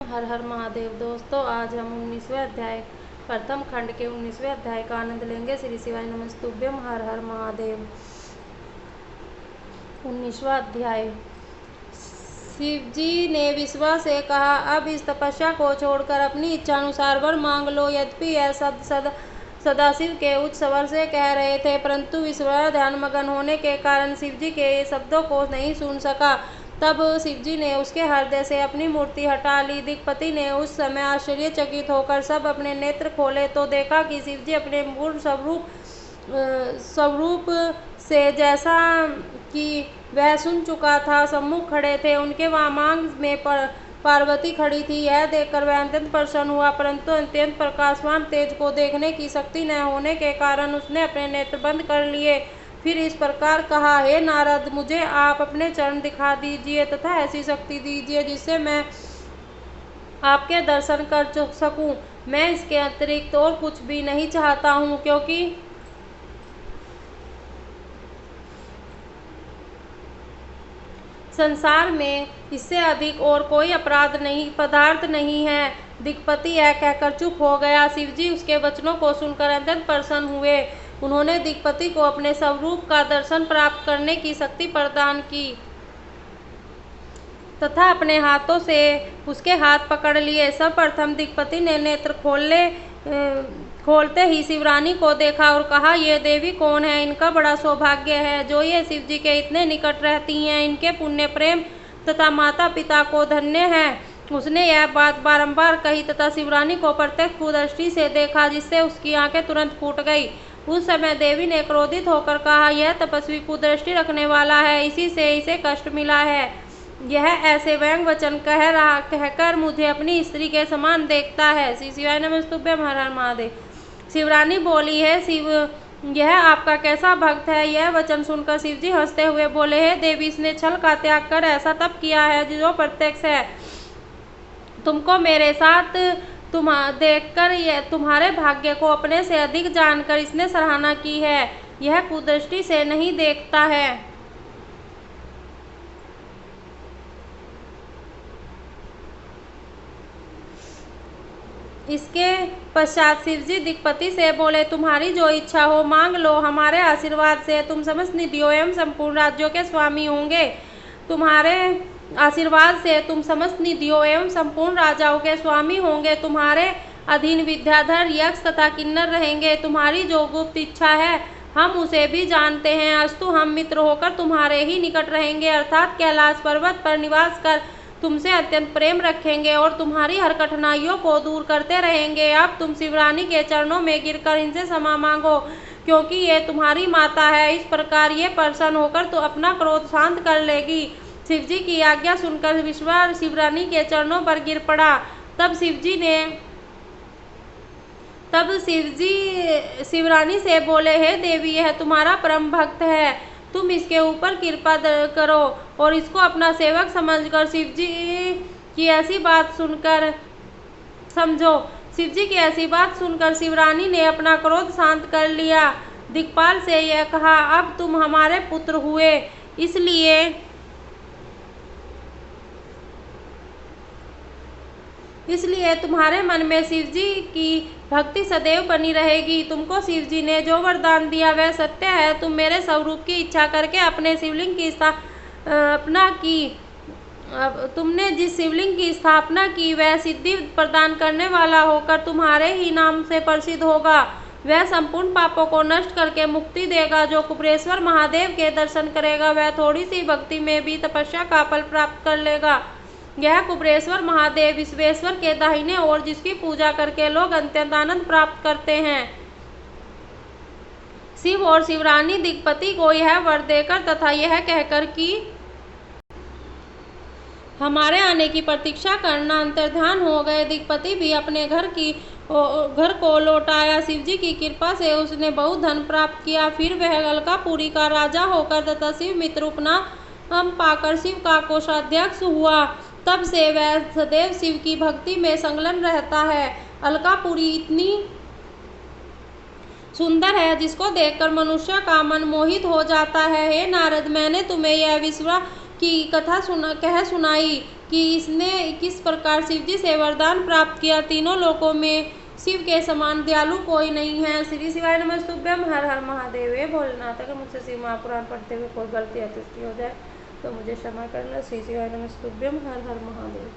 हर हर महादेव। दोस्तों, आज हम 19वें अध्याय प्रथम खंड के 19वें अध्याय का आनंद लेंगे। श्री शिवाय नमस्तुभ्यम। हर हर महादेव। 19वां अध्याय। शिवजी ने विश्वा से कहा, अब इस तपस्या को छोड़कर अपनी इच्छा अनुसार वर मांग लो। यद्यपि यह सदाशिव के उच्च स्वर से कह रहे थे, परंतु विश्वा ध्यान मगन होने के कारण शिवजी के शब्दों को नहीं सुन सका। तब शिवजी ने उसके हृदय से अपनी मूर्ति हटा ली। दिक्पति ने उस समय आश्चर्यचकित होकर सब अपने नेत्र खोले तो देखा कि शिवजी अपने पूर्ण स्वरूप से, जैसा कि वह सुन चुका था, सम्मुख खड़े थे। उनके वामांग में पार्वती खड़ी थी। यह देखकर वह अत्यंत प्रसन्न हुआ, परंतु अत्यंत प्रकाशवान तेज को देखने की शक्ति न होने के कारण उसने अपने नेत्र बंद कर लिए। फिर इस प्रकार कहा, हे नारद, मुझे आप अपने चरण दिखा दीजिए तथा ऐसी शक्ति दीजिए जिससे मैं आपके दर्शन कर सकूं। मैं इसके अतिरिक्त और कुछ भी नहीं चाहता हूं, क्योंकि संसार में इससे अधिक और कोई पदार्थ नहीं है। दिक्पति यह कहकर चुप हो गया। शिवजी उसके वचनों को सुनकर अत्यंत प्रसन्न हुए। उन्होंने दिक्पति को अपने स्वरूप का दर्शन प्राप्त करने की शक्ति प्रदान की तथा अपने हाथों से उसके हाथ पकड़ लिए। सर्वप्रथम दिक्पति ने नेत्र खोलते ही शिवरानी को देखा और कहा, ये देवी कौन है? इनका बड़ा सौभाग्य है जो ये शिवजी के इतने निकट रहती हैं। इनके पुण्य प्रेम तथा माता पिता को धन्य है। उसने यह बात बारंबार कही तथा शिवरानी को प्रत्यक्ष कुदृष्टि से देखा, जिससे उसकी आंखें तुरंत फूट गई। उस समय देवी ने क्रोधित होकर कहा, यह तपस्वी कुदृष्टि रखने वाला है, इसी से इसे कष्ट मिला है। यह ऐसे व्यंग वचन कहकर मुझे अपनी स्त्री के समान देखता है। श्री शिवाय नमस्तुभ्यम। हर हर महादेव। शिवरानी बोली, है शिव, यह आपका कैसा भक्त है? यह वचन सुनकर शिवजी हंसते हुए बोले, हे देवी, इसने छल का त्याग कर ऐसा तप किया है जो प्रत्यक्ष है। तुमको मेरे साथ देखकर तुम्हारे भाग्य को अपने से अधिक जानकर इसने सराहना की है। यह कुदृष्टि से नहीं देखता है। इसके पश्चात शिवजी दिक्पति से बोले, तुम्हारी जो इच्छा हो मांग लो। हमारे आशीर्वाद से तुम समस्त निधियों एवं संपूर्ण राज्यों के स्वामी होंगे। तुम्हारे आशीर्वाद से तुम समस्त निधियों एवं संपूर्ण राजाओं के स्वामी होंगे। तुम्हारे अधीन विद्याधर, यक्ष तथा किन्नर रहेंगे। तुम्हारी जो गुप्त इच्छा है हम उसे भी जानते हैं। अस्तु, हम मित्र होकर तुम्हारे ही निकट रहेंगे, अर्थात कैलाश पर्वत पर निवास कर तुमसे अत्यंत प्रेम रखेंगे और तुम्हारी हर कठिनाइयों को दूर करते रहेंगे। अब तुम शिवरानी के चरणों में गिरकर इनसे क्षमा मांगो, क्योंकि ये तुम्हारी माता है। इस प्रकार ये प्रसन्न होकर तो अपना क्रोध शांत कर लेगी। शिवजी की आज्ञा सुनकर विश्वा शिवरानी के चरणों पर गिर पड़ा। तब शिवजी शिवरानी से बोले, हे देवी, यह तुम्हारा परम भक्त है, तुम इसके ऊपर कृपा करो और इसको अपना सेवक समझकर शिवजी की ऐसी बात सुनकर शिवरानी ने अपना क्रोध शांत कर लिया। दिक्पाल से यह कहा, अब तुम हमारे पुत्र हुए, इसलिए तुम्हारे मन में शिवजी की भक्ति सदैव बनी रहेगी। तुमको शिवजी ने जो वरदान दिया वह सत्य है। तुम मेरे स्वरूप की इच्छा करके अपने शिवलिंग की स्थापना की। तुमने जिस शिवलिंग की स्थापना की वह सिद्धि प्रदान करने वाला होकर तुम्हारे ही नाम से प्रसिद्ध होगा। वह संपूर्ण पापों को नष्ट करके मुक्ति देगा। जो कुबेरेश्वर महादेव के दर्शन करेगा वह थोड़ी सी भक्ति में भी तपस्या का फल प्राप्त कर लेगा। यह कुबेरेश्वर महादेव विश्वेश्वर के दाहिने ओर, जिसकी पूजा करके लोग अत्यंत आनंद प्राप्त करते हैं। शिव और शिवरानी दिक्पति को यह वर देकर तथा यह कहकर कि हमारे आने की प्रतीक्षा करना अंतर्ध्यान हो गए। दिक्पति भी अपने घर को लौटाया। शिवजी की कृपा से उसने बहुत धन प्राप्त किया। फिर वह अलकापुरी का राजा होकर तथा शिव मित्र उपनाम पाकर शिव का कोषाध्यक्ष हुआ। तब से वह सदैव शिव की भक्ति में संलग्न रहता है। अलकापुरी इतनी सुंदर है जिसको देखकर मनुष्य का मन मोहित हो जाता है। हे नारद, मैंने तुम्हें यह विश्वा की कथा सुनाई। कि इसने किस प्रकार शिव जी से वरदान प्राप्त किया। तीनों लोकों में शिव के समान दयालु कोई नहीं है। श्री शिवाय नमस्तुभ्यम। हर हर महादेव। हे भोलेनाथ, अगर मुझसे शिव महापुराण पढ़ते हुए कोई गलती या त्रुटि हो जाए तो मुझे क्षमा करना। श्री शिवाय नमस्तुभ्यम। हर हर महादेव।